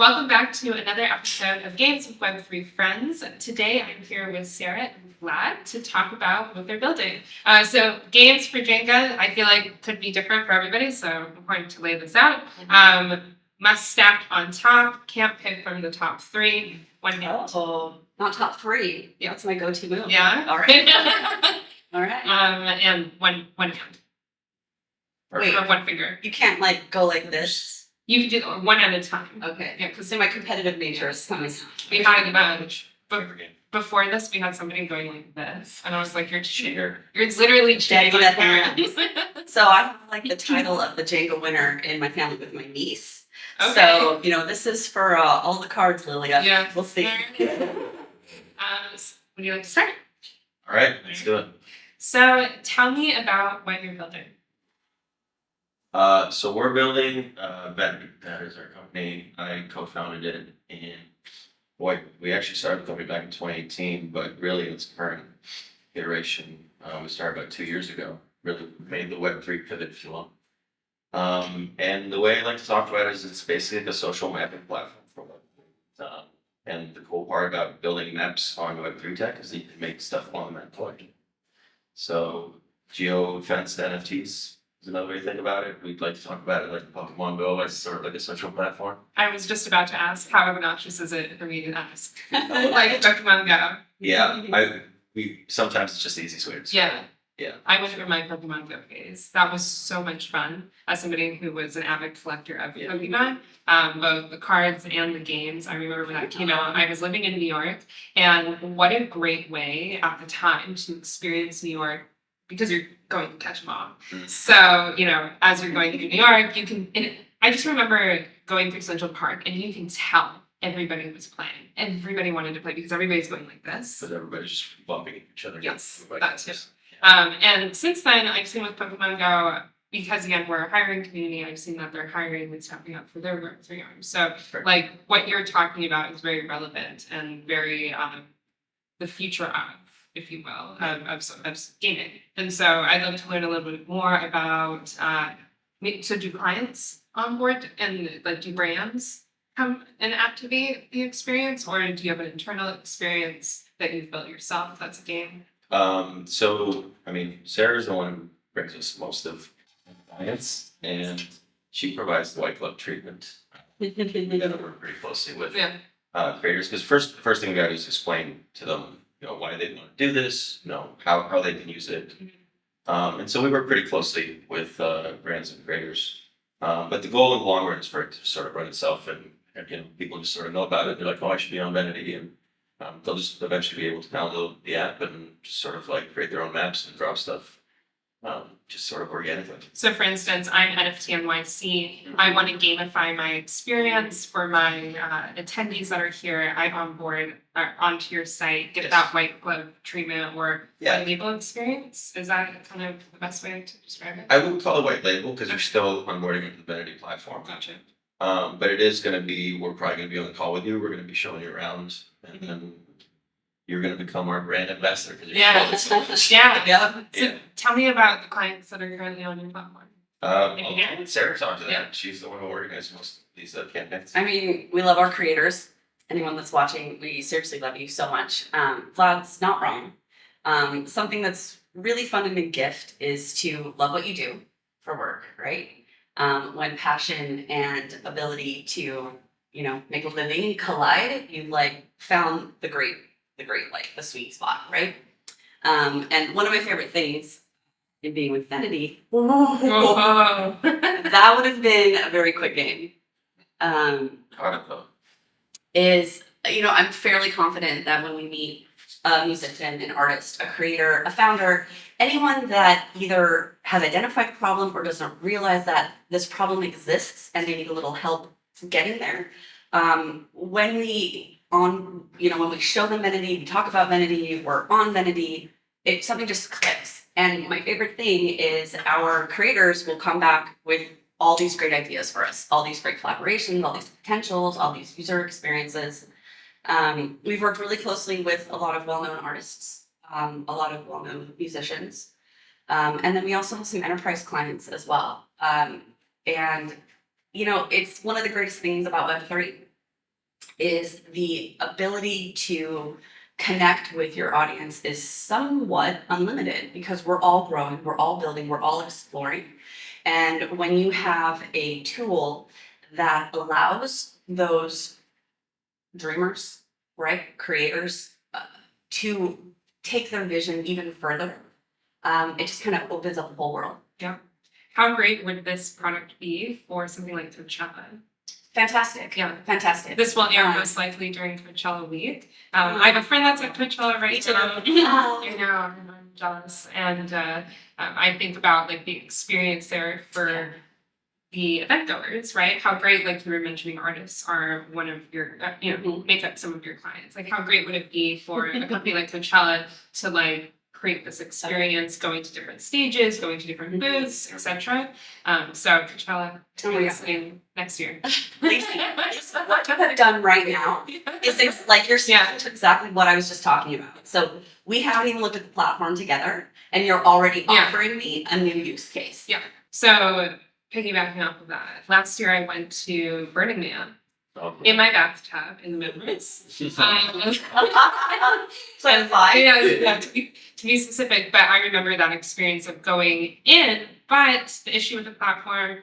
welcome back to another episode of Games with Web3 Friends. Today I'm here with Sara and Vlad to talk about what they're building. So games for Jenga, I feel like could be different for everybody, so I'm going to lay this out. Must stack on top, can't pick from the top three. One hand. Oh, not top three. Yeah. That's my go-to move. Yeah. All right. All right. And one hand. Wait. Or one finger. You can't like go like this. You can do one at a time. Okay. Yeah, because my competitive nature is coming. We had before this, we had somebody going like this, and I was like, "You're cheater! You're literally cheating my parents." So I have like the title of the Jenga winner in my family with my niece. Okay. So this is for all the cards, Lilia. Yeah, we'll see. Would you like to start? All right, let's do it. So tell me about what you're building. So we're building Vennity. That is our company. I co-founded it, and we actually started the company back in 2018, but really its current iteration we started about 2 years ago. Really made the Web3 pivot, if you will. And the way I like to talk about it is it's basically like a social mapping platform for Web3. And the cool part about building maps on Web3 tech is that you can make stuff on that collection. So geo-fenced NFTs. Is another way to think about it. We'd like to talk about it like Pokemon Go as sort of like a social platform. I was just about to ask, how obnoxious is it for me to ask? Like Pokemon Go. Yeah, we sometimes it's just the easiest way to describe it. Yeah. I went through my Pokemon Go phase. That was so much fun. As somebody who was an avid collector of Pokemon, both the cards and the games. I remember when that came out, I was living in New York, and what a great way at the time to experience New York, because you're going to catch them all. So, as you're going through New York, you can, and I just remember going through Central Park and you can tell everybody was playing. Everybody wanted to play because everybody's going like this. But everybody's just bumping each other. Yes, that too. And since then, I've seen with Pokemon Go, because again, we're a hiring community, I've seen that they're hiring and stepping up for their work for young. So like what you're talking about is very relevant and very the future of, if you will, of gaming. And so I'd love to learn a little bit more about, so do clients onboard and like do brands come and activate the experience, or do you have an internal experience that you've built yourself that's a game? So, Sarah's the one who brings us most of the clients, and she provides the white glove treatment. We gotta work pretty closely with creators, because first thing we gotta do is explain to them why they want to do this, how they can use it. And so we work pretty closely with brands and creators. But the goal in the long run is for it to sort of run itself, and people just sort of know about it. They're like, oh, I should be on Vennity, and they'll just eventually be able to download the app and just sort of like create their own maps and drop stuff, just sort of organically. So for instance, I'm NFT NYC. I want to gamify my experience for my attendees that are here. I onboard onto your site, get that white glove treatment or white label experience. Is that kind of the best way to describe it? I would call it white label because you're still onboarding into the Vennity platform. Gotcha. But it is going to be, we're probably going to be on the call with you. We're going to be showing you around, and then you're going to become our brand ambassador. Yeah. So tell me about the clients that are currently on your platform. Sarah talked to that. She's the one who organized most of these campaigns. We love our creators. Anyone that's watching, we seriously love you so much. Vlad's not wrong. Something that's really fun and a gift is to love what you do for work, right? When passion and ability to, make a living collide, you've found the great, the sweet spot, right? And one of my favorite things in being with Vennity, that would have been a very quick game. Is, I'm fairly confident that when we meet a musician, an artist, a creator, a founder, anyone that either has identified a problem or doesn't realize that this problem exists and they need a little help getting there, when we show them Vennity, we talk about Vennity, we're on Vennity, something just clicks. And my favorite thing is our creators will come back with all these great ideas for us, all these great collaborations, all these potentials, all these user experiences. We've worked really closely with a lot of well-known artists, a lot of well-known musicians. And then we also have some enterprise clients as well. And, it's one of the greatest things about Web3 is the ability to connect with your audience is somewhat unlimited because we're all growing, we're all building, we're all exploring. And when you have a tool that allows those dreamers, right, creators, to take their vision even further, it just kind of opens up the whole world. Yeah. How great would this product be for something like Coachella? Fantastic. Yeah. Fantastic. This will air most likely during Coachella week. I have a friend that's at Coachella right now. I know, I'm jealous. And I think about like the experience there for the event goers, right? How great, like you were mentioning, artists are one of your, make up some of your clients. Like how great would it be for a company like Coachella to like create this experience, going to different stages, going to different booths, etc. So Coachella listening next year. Lisa, what you have done right now is like you're saying exactly what I was just talking about. So we haven't even looked at the platform together, and you're already offering me a new use case. Yeah. So piggybacking off of that, last year I went to Burning Man in my bathtub in the Midwest. So To be specific, but I remember that experience of going in. But the issue with the platform,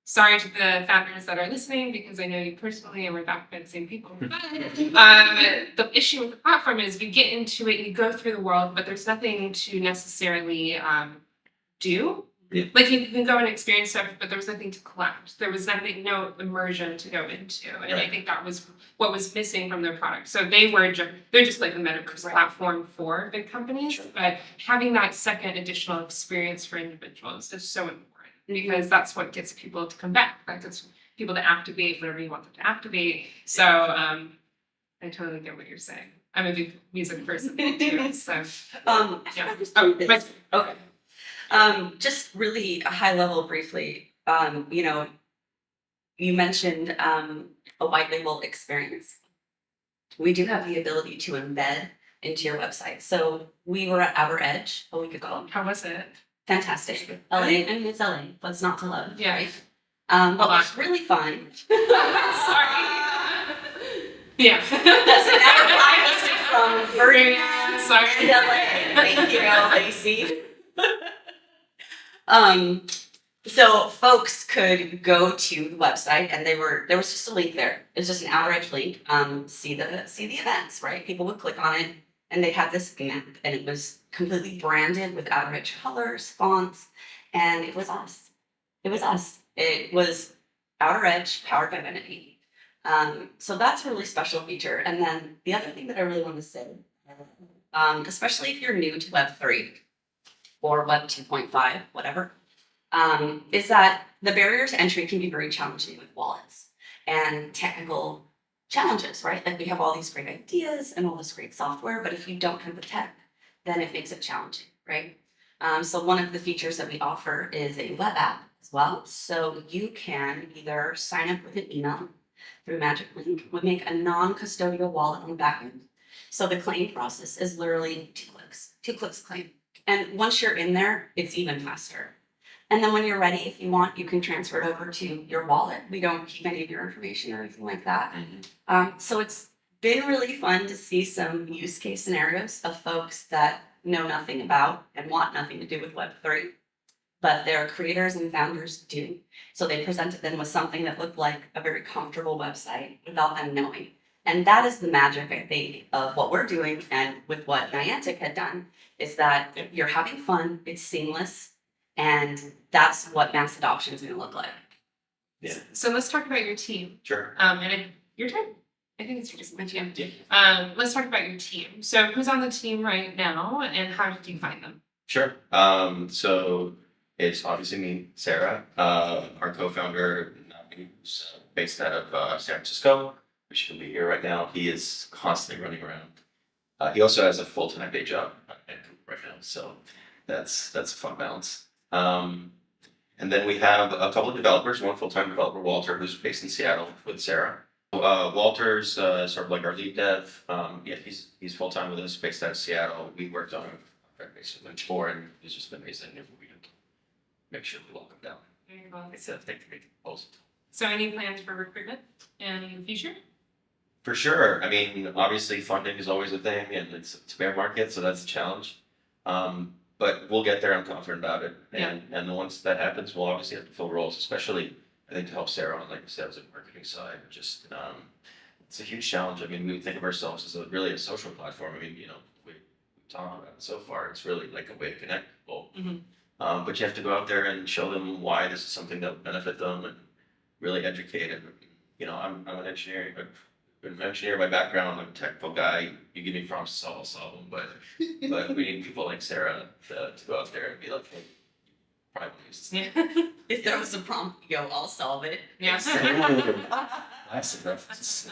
sorry to the founders that are listening, because I know you personally and we're backed by the same people. But the issue with the platform is you get into it, you go through the world, but there's nothing to necessarily do. Yeah. Like you can go and experience stuff, but there was nothing to collect. There was nothing, no immersion to go into, and I think that was what was missing from their product. So they're just like a metaverse platform for big companies, but having that second additional experience for individuals is so important because that's what gets people to come back. That gets people to activate whatever you want them to activate. So I totally get what you're saying. I'm a big music person too. So okay. Just really a high level briefly, you mentioned a white label experience. We do have the ability to embed into your website. So we were at Outer Edge a week ago. How was it? Fantastic. LA, I mean, it's LA. What's not to love? Yeah. Right? But what's really fun. Sorry. Yeah. That's an blacklisted from Burning Man. Sorry. LA. Thank you, Lacey. So folks could go to the website and there was just a link there. It was just an Outer Edge link. See the events, right? People would click on it and they had this map and it was completely branded with Outer Edge colors, fonts, and it was us. It was us. It was Outer Edge powered by Vennity. So that's a really special feature. And then the other thing that I really want to say, especially if you're new to Web3 or Web 2.5, whatever, is that the barrier to entry can be very challenging with wallets and technical challenges, right? Like we have all these great ideas and all this great software, but if you don't have the tech, then it makes it challenging, right? So one of the features that we offer is a web app as well. So you can either sign up with an email through Magic Link, we make a non-custodial wallet on the back end. So the claim process is literally 2 clicks claim. And once you're in there, it's even faster. And then when you're ready, if you want, you can transfer it over to your wallet. We don't keep any of your information or anything like that. So it's been really fun to see some use case scenarios of folks that know nothing about and want nothing to do with Web3, but their creators and founders do. So they presented them with something that looked like a very comfortable website without them knowing. And that is the magic, I think, of what we're doing and with what Niantic had done, is that you're having fun, it's seamless, and that's what mass adoption is going to look like. Yeah. So let's talk about your team. Sure. Your turn? I think it's your team. Yeah. Let's talk about your team. So who's on the team right now, and how did you find them? Sure. So it's obviously me, Sarah, our co-founder, who's based out of San Francisco. We should be here right now. He is constantly running around. He also has a full-time day job right now, so that's a fun balance. And then we have a couple of developers. One full-time developer, Walter, who's based in Seattle with Sarah. Walter's sort of like our lead dev. He's full-time with us, based out of Seattle. We worked on a basically before, and he's just been amazing. We can make sure we welcome down. Very well. It's a great proposal. So any plans for recruitment in the future? For sure. I mean, obviously funding is always a thing and it's a bear market, so that's a challenge. But we'll get there. I'm confident about it. And once that happens, we'll obviously have to fill roles, especially I think to help Sarah on like the sales and marketing side. Just it's a huge challenge. I mean, we think of ourselves as really a social platform. I mean, we talked about it so far. It's really like a way to connect people. But you have to go out there and show them why this is something that will benefit them and really educate them. I'm an engineer. I'm an engineer by background. I'm a technical guy. You give me prompts to solve, I'll solve them. But we need people like Sarah to go out there and be like, hey, probably use this. If there was a prompt, go, I'll solve it. Yeah. Nice reference.